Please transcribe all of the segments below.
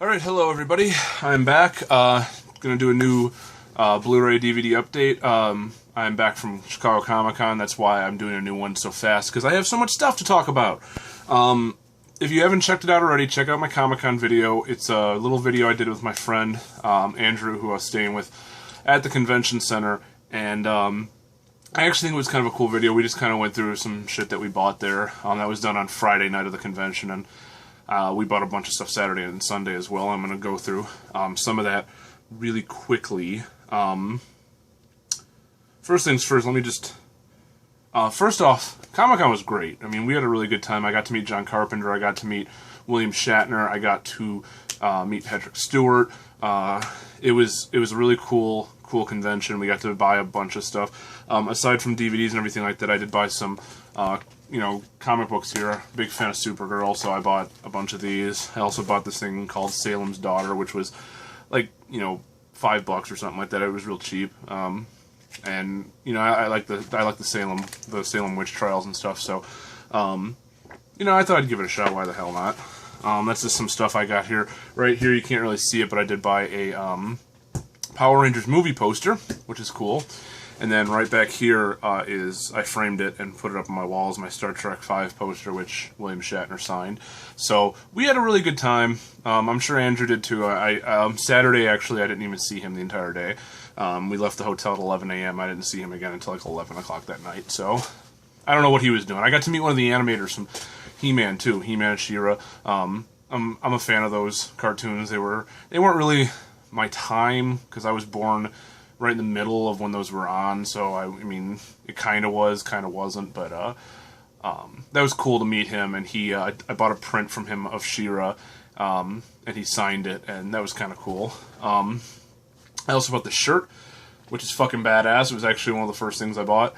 Alright, hello everybody. I'm back. Gonna do a new Blu-ray DVD update. I'm back from Chicago Comic-Con. That's why I'm doing a new one so fast, because I have so much stuff to talk about. If you haven't checked it out already, check out my Comic-Con video. It's a little video I did with my friend, Andrew, who I was staying with at the convention center. And I actually think it was kind of a cool video. We just kind of went through some shit that we bought there. That was done on Friday night of the convention, and we bought a bunch of stuff Saturday and Sunday as well. I'm going to go through some of that really quickly. First things first, let me just... first off, Comic-Con was great. I mean, we had a really good time. I got to meet John Carpenter. I got to meet William Shatner. I got to meet Patrick Stewart. It was a really cool convention. We got to buy a bunch of stuff. Aside from DVDs and everything like that, I did buy some... comic books here. Big fan of Supergirl, so I bought a bunch of these. I also bought this thing called Salem's Daughter, which was like, $5 or something like that. It was real cheap. And I like the Salem witch trials and stuff. So, I thought I'd give it a shot. Why the hell not? That's just some stuff I got here. Right here, you can't really see it, but I did buy a Power Rangers movie poster, which is cool. And then right back here I framed it and put it up on my walls, my Star Trek V poster, which William Shatner signed. So we had a really good time. I'm sure Andrew did too. Saturday, actually, I didn't even see him the entire day. We left the hotel at 11 a.m. I didn't see him again until like 11 o'clock that night. So I don't know what he was doing. I got to meet one of the animators from He-Man too, He-Man and She-Ra. I'm a fan of those cartoons. They weren't really my time because I was born right in the middle of when those were on, so I mean, it kind of was, kind of wasn't, but that was cool to meet him, and I bought a print from him of She-Ra, and he signed it, and that was kind of cool. I also bought the shirt, which is fucking badass. It was actually one of the first things I bought.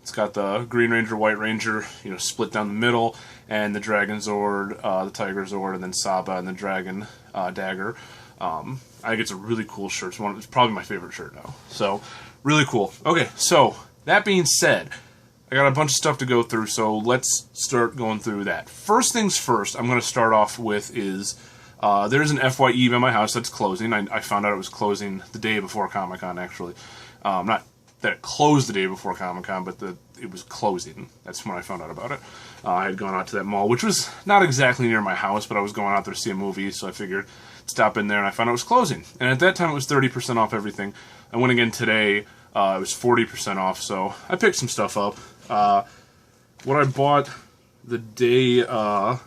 It's got the Green Ranger, White Ranger, split down the middle, and the Dragon Zord, the Tiger Zord, and then Saba and the Dragon Dagger. I think it's a really cool shirt. It's probably my favorite shirt now. So, really cool. Okay, so, that being said, I got a bunch of stuff to go through, so let's start going through that. First things first, I'm going to start off with is, there's an FYE by my house that's closing. I found out it was closing the day before Comic-Con, actually. Not that it closed the day before Comic-Con, but it was closing. That's when I found out about it. I had gone out to that mall, which was not exactly near my house, but I was going out there to see a movie, so I figured stop in there, and I found out it was closing. And at that time, it was 30% off everything. I went again today. It was 40% off, so I picked some stuff up. What I bought the day I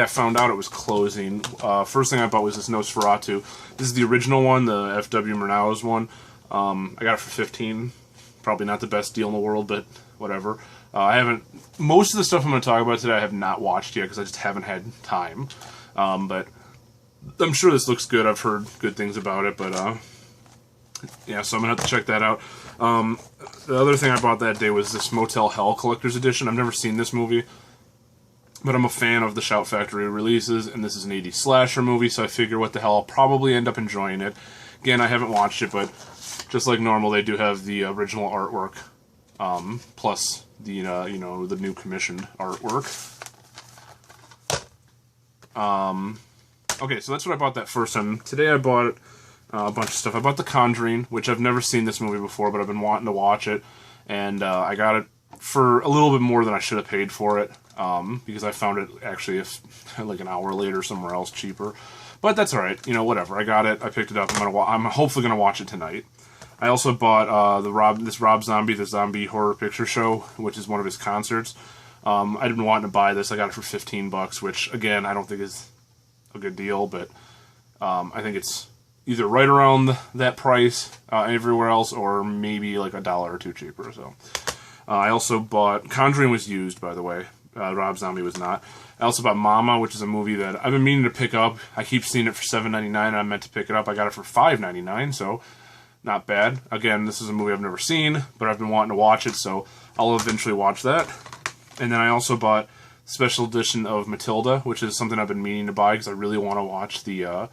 found out it was closing, first thing I bought was this Nosferatu. This is the original one, the F.W. Murnau's one. I got it for $15. Probably not the best deal in the world, but whatever. Most of the stuff I'm going to talk about today I have not watched yet, because I just haven't had time. But I'm sure this looks good. I've heard good things about it, but yeah, so I'm gonna have to check that out. The other thing I bought that day was this Motel Hell Collector's Edition. I've never seen this movie, but I'm a fan of the Shout Factory releases, and this is an 80s slasher movie, so I figure what the hell, I'll probably end up enjoying it. Again, I haven't watched it, but just like normal, they do have the original artwork, plus the the new commissioned artwork. Okay, so that's what I bought that first time. Today I bought a bunch of stuff. I bought The Conjuring, which I've never seen this movie before, but I've been wanting to watch it. And I got it for a little bit more than I should have paid for it, because I found it actually like an hour later somewhere else cheaper. But that's alright, whatever. I got it, I picked it up, I'm hopefully going to watch it tonight. I also bought this Rob Zombie, the Zombie Horror Picture Show, which is one of his concerts. I'd been wanting to buy this. I got it for $15, which, again, I don't think is a good deal, but I think it's either right around that price everywhere else, or maybe like $1 or $2 cheaper. So I also bought Conjuring was used, by the way. Rob Zombie was not. I also bought Mama, which is a movie that I've been meaning to pick up. I keep seeing it for $7.99, and I meant to pick it up. I got it for $5.99, so not bad. Again, this is a movie I've never seen, but I've been wanting to watch it, so I'll eventually watch that. And then I also bought special edition of Matilda, which is something I've been meaning to buy because I really want to watch the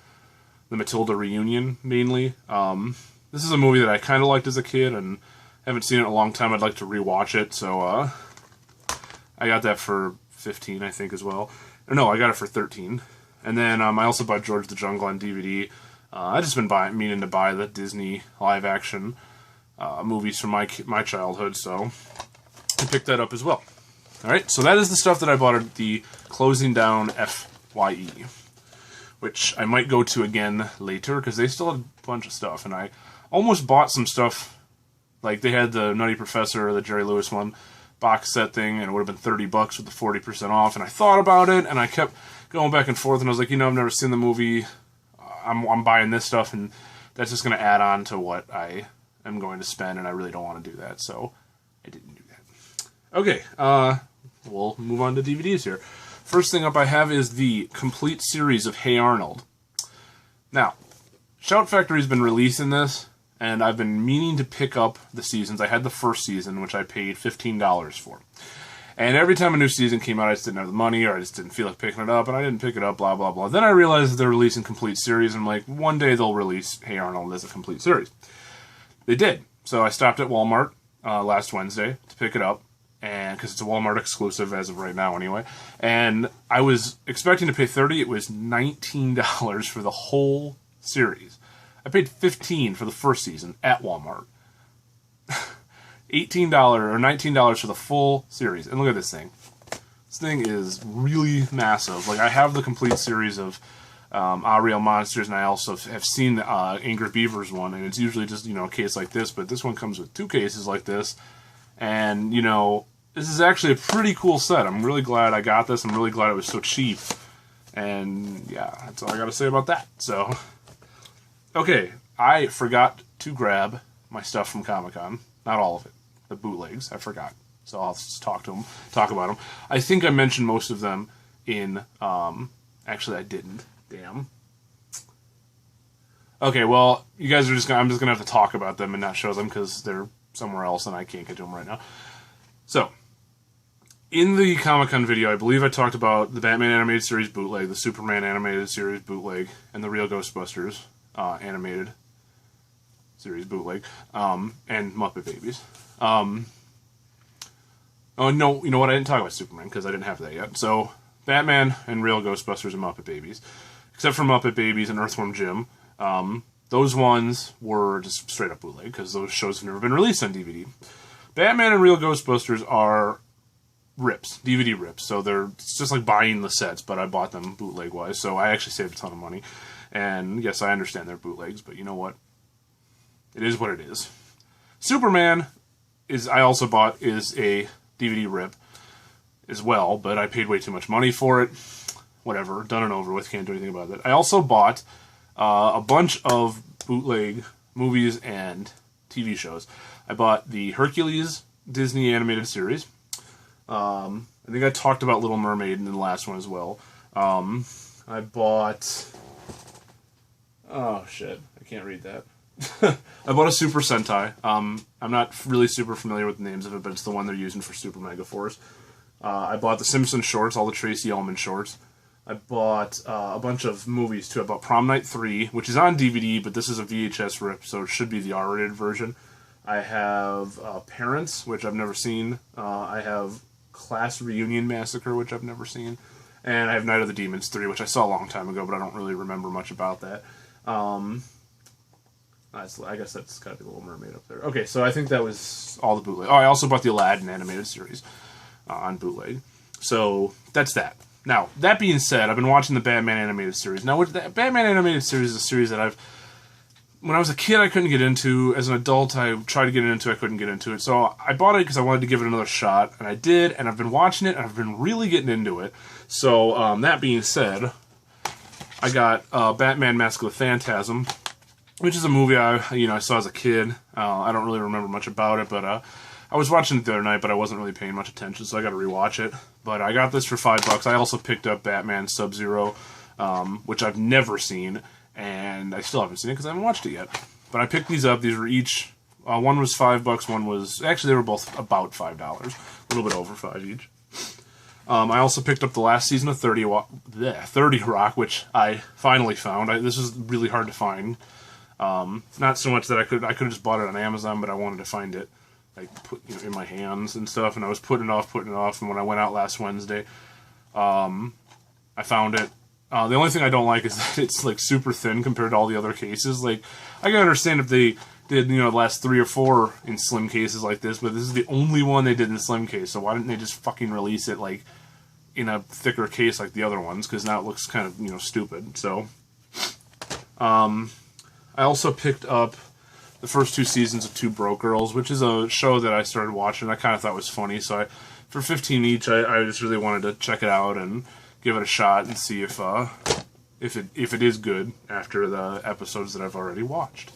Matilda reunion, mainly. This is a movie that I kind of liked as a kid, and haven't seen it in a long time. I'd like to rewatch it, so I got that for $15, I think, as well. Or no, I got it for $13. And then I also bought George the Jungle on DVD. I just been meaning to buy the Disney live action movies from my childhood, so I picked that up as well. Alright, so that is the stuff that I bought at the Closing Down FYE, which I might go to again later, because they still had a bunch of stuff, and I almost bought some stuff, like they had the Nutty Professor, or the Jerry Lewis one, box set thing, and it would have been $30 with the 40% off, and I thought about it, and I kept going back and forth, and I was like, you know, I've never seen the movie, I'm buying this stuff, and that's just going to add on to what I am going to spend, and I really don't want to do that, so I didn't do that. Okay, we'll move on to DVDs here. First thing up I have is the complete series of Hey Arnold. Now, Shout Factory's been releasing this, and I've been meaning to pick up the seasons. I had the first season, which I paid $15 for. And every time a new season came out, I just didn't have the money, or I just didn't feel like picking it up, and I didn't pick it up, blah, blah, blah. Then I realized that they're releasing complete series, and I'm like, one day they'll release Hey Arnold as a complete series. They did. So I stopped at Walmart last Wednesday to pick it up, and because it's a Walmart exclusive as of right now anyway. And I was expecting to pay $30. It was $19 for the whole series. I paid $15 for the first season at Walmart. $18 or $19 for the full series. And look at this thing. This thing is really massive. Like, I have the complete series of Real Monsters, and I also have seen the Angry Beavers one, and it's usually just, you know, a case like this, but this one comes with 2 cases like this. And, you know, this is actually a pretty cool set. I'm really glad I got this. I'm really glad it was so cheap. And, yeah, that's all I got to say about that. So, okay, I forgot to grab my stuff from Comic-Con. Not all of it. The bootlegs, I forgot. So I'll just talk about them. I think I mentioned most of them in, actually I didn't. Damn. Okay, well, you guys are I'm just gonna have to talk about them and not show them because they're somewhere else and I can't get to them right now. So, in the Comic-Con video, I believe I talked about the Batman Animated Series bootleg, the Superman Animated Series bootleg, and the Real Ghostbusters Animated Series bootleg, and Muppet Babies. Oh, no, you know what? I didn't talk about Superman because I didn't have that yet. So, Batman and Real Ghostbusters and Muppet Babies. Except for Muppet Babies and Earthworm Jim. Those ones were just straight up bootleg because those shows have never been released on DVD. Batman and Real Ghostbusters are rips, DVD rips. So it's just like buying the sets, but I bought them bootleg-wise. So I actually saved a ton of money. And yes, I understand they're bootlegs, but you know what? It is what it is. Superman I also bought is a DVD rip as well, but I paid way too much money for it. Whatever, done and over with, can't do anything about it. I also bought a bunch of bootleg movies and TV shows. I bought the Hercules Disney animated series. I think I talked about Little Mermaid in the last one as well. I bought... Oh, shit. I can't read that. I bought a Super Sentai. I'm not really super familiar with the names of it, but it's the one they're using for Super Mega Force. I bought the Simpsons shorts, all the Tracy Ullman shorts. I bought a bunch of movies, too. I bought Prom Night 3, which is on DVD, but this is a VHS rip, so it should be the R-rated version. I have Parents, which I've never seen. I have Class Reunion Massacre, which I've never seen. And I have Night of the Demons 3, which I saw a long time ago, but I don't really remember much about that. I guess that's got to be Little Mermaid up there. Okay, so I think that was all the bootleg. Oh, I also bought the Aladdin animated series on bootleg. So, that's that. Now, that being said, I've been watching the Batman animated series. Now, the Batman animated series is a series that when I was a kid, I couldn't get into. As an adult, I tried to get into it, I couldn't get into it. So, I bought it because I wanted to give it another shot, and I did, and I've been watching it, and I've been really getting into it. So, that being said, I got Batman Mask of the Phantasm, which is a movie I saw as a kid. I don't really remember much about it, but I was watching it the other night, but I wasn't really paying much attention, so I got to rewatch it. But I got this for $5. I also picked up Batman Sub-Zero, which I've never seen, and I still haven't seen it because I haven't watched it yet. But I picked these up. These were each, one was $5, one was, actually they were both about $5, a little bit over $5 each. I also picked up the last season of 30 Rock, which I finally found. This was really hard to find. Not so much that I could have just bought it on Amazon, but I wanted to find it like in my hands and stuff, and I was putting it off, and when I went out last Wednesday, I found it. The only thing I don't like is that it's like super thin compared to all the other cases. Like, I can understand if they did, you know, the last 3 or 4 in slim cases like this, but this is the only one they did in slim case, so why didn't they just fucking release it, like, in a thicker case like the other ones, because now it looks kind of, you know, stupid. So, I also picked up the first 2 seasons of Two Broke Girls, which is a show that I started watching. I kind of thought was funny, so for $15 each, I just really wanted to check it out and give it a shot and see if it is good after the episodes that I've already watched.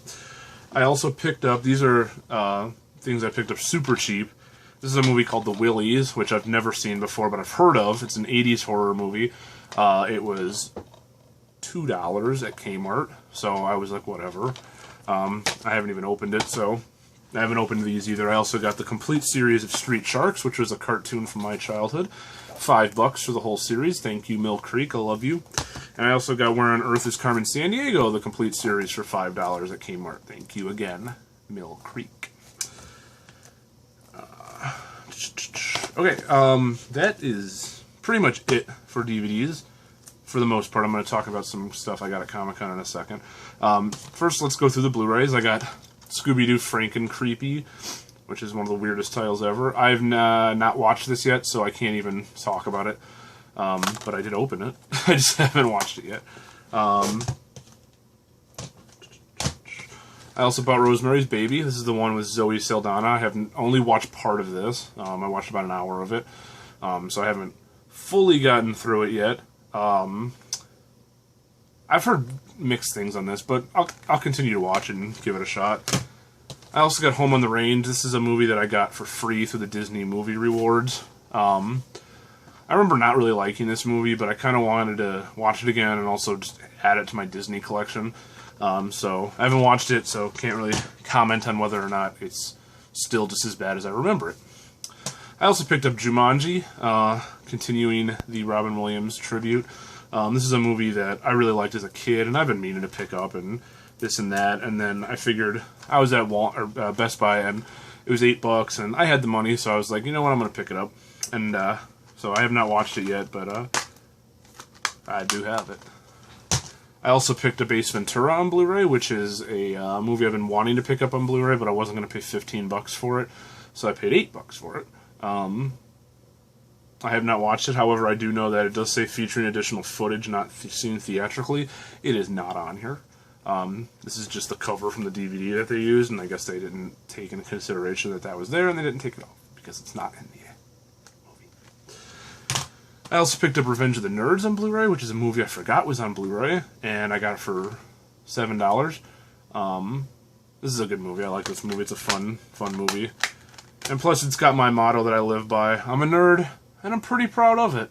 I also picked up, these are things I picked up super cheap. This is a movie called The Willies, which I've never seen before, but I've heard of. It's an 80s horror movie. It was $2 at Kmart, so I was like, whatever. I haven't even opened it, so I haven't opened these either. I also got the complete series of Street Sharks, which was a cartoon from my childhood. $5 for the whole series. Thank you, Mill Creek. I love you. And I also got Where on Earth is Carmen Sandiego, the complete series, for $5 at Kmart. Thank you again, Mill Creek. Okay, that is pretty much it for DVDs. For the most part, I'm going to talk about some stuff I got at Comic-Con in a second. First, let's go through the Blu-rays. I got Scooby-Doo Franken Creepy, which is one of the weirdest titles ever. I've not watched this yet, so I can't even talk about it. But I did open it. I just haven't watched it yet. I also bought Rosemary's Baby. This is the one with Zoe Saldana. I haven't only watched part of this. I watched about an hour of it. So I haven't fully gotten through it yet. I've heard mixed things on this, but I'll continue to watch it and give it a shot. I also got Home on the Range. This is a movie that I got for free through the Disney Movie Rewards. I remember not really liking this movie, but I kind of wanted to watch it again and also just add it to my Disney collection. So I haven't watched it, so can't really comment on whether or not it's still just as bad as I remember it. I also picked up Jumanji, continuing the Robin Williams tribute. This is a movie that I really liked as a kid, and I've been meaning to pick up, and this and that, and then I figured I was at Best Buy, and it was $8, and I had the money, so I was like, you know what, I'm going to pick it up. And so I have not watched it yet, but I do have it. I also picked up Ace Ventura on Blu-ray, which is a movie I've been wanting to pick up on Blu-ray, but I wasn't going to pay $15 for it, so I paid $8 for it. I have not watched it, however, I do know that it does say featuring additional footage not seen theatrically. It is not on here. This is just the cover from the DVD that they used, and I guess they didn't take into consideration that that was there, and they didn't take it off, because it's not in the movie. I also picked up Revenge of the Nerds on Blu-ray, which is a movie I forgot was on Blu-ray, and I got it for $7. This is a good movie. I like this movie. It's a fun movie. And plus, it's got my motto that I live by. I'm a nerd, and I'm pretty proud of it.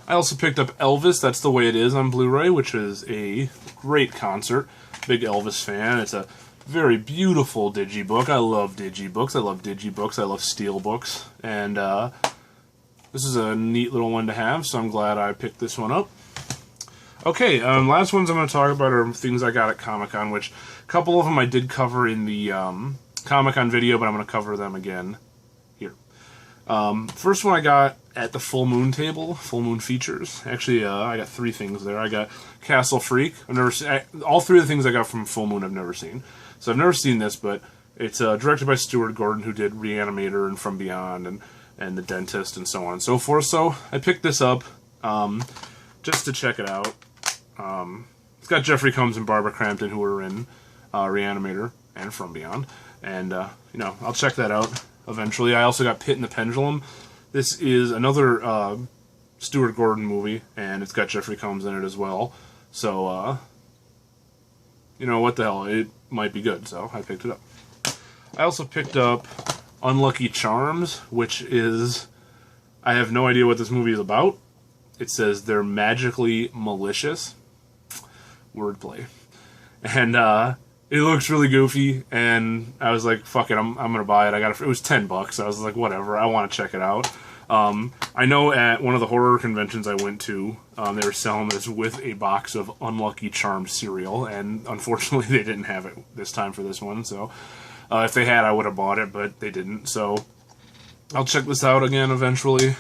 I also picked up Elvis, That's the Way It Is on Blu-ray, which is a great concert. Big Elvis fan. It's a very beautiful digibook. I love digibooks. I love digibooks. I love steelbooks. And this is a neat little one to have, so I'm glad I picked this one up. Okay, last ones I'm going to talk about are things I got at Comic-Con, which a couple of them I did cover in the Comic-Con video, but I'm going to cover them again here. First one I got at the Full Moon table, Full Moon Features. Actually, I got 3 things there. I got Castle Freak. I've never seen, all 3 of the things I got from Full Moon I've never seen. So I've never seen this, but it's directed by Stuart Gordon, who did Reanimator and From Beyond and The Dentist and so on and so forth. So I picked this up just to check it out. It's got Jeffrey Combs and Barbara Crampton, who were in Reanimator and From Beyond. And, you know, I'll check that out eventually. I also got Pit and the Pendulum. This is another Stuart Gordon movie, and it's got Jeffrey Combs in it as well. So, you know, what the hell, it might be good, so I picked it up. I also picked up Unlucky Charms, which is, I have no idea what this movie is about. It says they're magically malicious. Wordplay. And, it looks really goofy, and I was like, fuck it, I'm gonna buy it. It was $10. I was like, whatever, I want to check it out. I know at one of the horror conventions I went to, they were selling this with a box of Unlucky Charms cereal, and unfortunately they didn't have it this time for this one, so if they had, I would have bought it, but they didn't, so I'll check this out again eventually.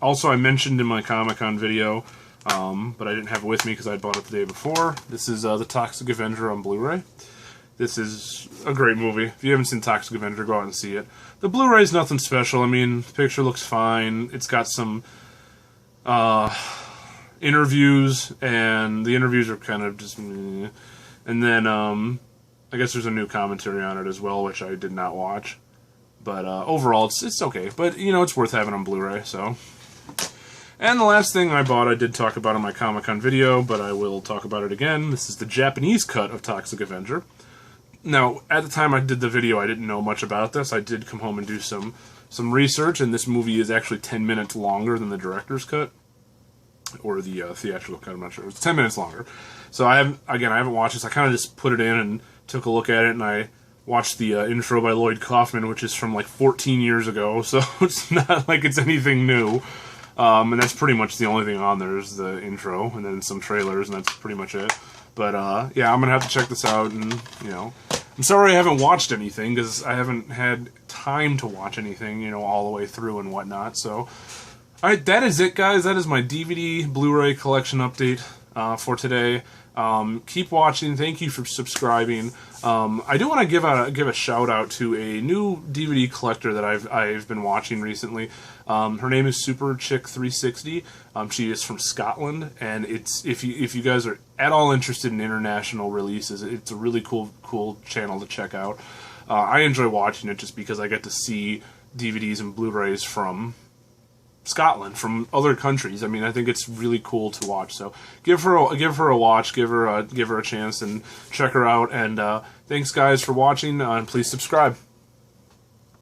Also, I mentioned in my Comic-Con video, but I didn't have it with me because I bought it the day before. This is The Toxic Avenger on Blu-ray. This is a great movie. If you haven't seen Toxic Avenger, go out and see it. The Blu-ray is nothing special. I mean, the picture looks fine. It's got some interviews, and the interviews are kind of just meh. And then I guess there's a new commentary on it as well, which I did not watch. But overall, it's okay. But, you know, it's worth having on Blu-ray, so. And the last thing I bought, I did talk about in my Comic-Con video, but I will talk about it again. This is the Japanese cut of Toxic Avenger. Now, at the time I did the video, I didn't know much about this. I did come home and do some research, and this movie is actually 10 minutes longer than the director's cut. Or the theatrical cut, I'm not sure. It's 10 minutes longer. So, I haven't watched this. I kind of just put it in and took a look at it, and I watched the intro by Lloyd Kaufman, which is from like 14 years ago, so it's not like it's anything new. And that's pretty much the only thing on there is the intro, and then some trailers, and that's pretty much it. But, yeah, I'm going to have to check this out, and, you know, I'm sorry I haven't watched anything, because I haven't had time to watch anything, you know, all the way through and whatnot, so. Alright, that is it, guys. That is my DVD Blu-ray collection update for today. Keep watching. Thank you for subscribing. I do want to give a shout out to a new DVD collector that I've been watching recently. Her name is Super Chick 360. She is from Scotland, and it's if you guys are at all interested in international releases, it's a really cool channel to check out. I enjoy watching it just because I get to see DVDs and Blu-rays from Scotland, from other countries. I mean, I think it's really cool to watch. So give her a watch, give her a chance, and check her out. And thanks, guys, for watching. And please subscribe.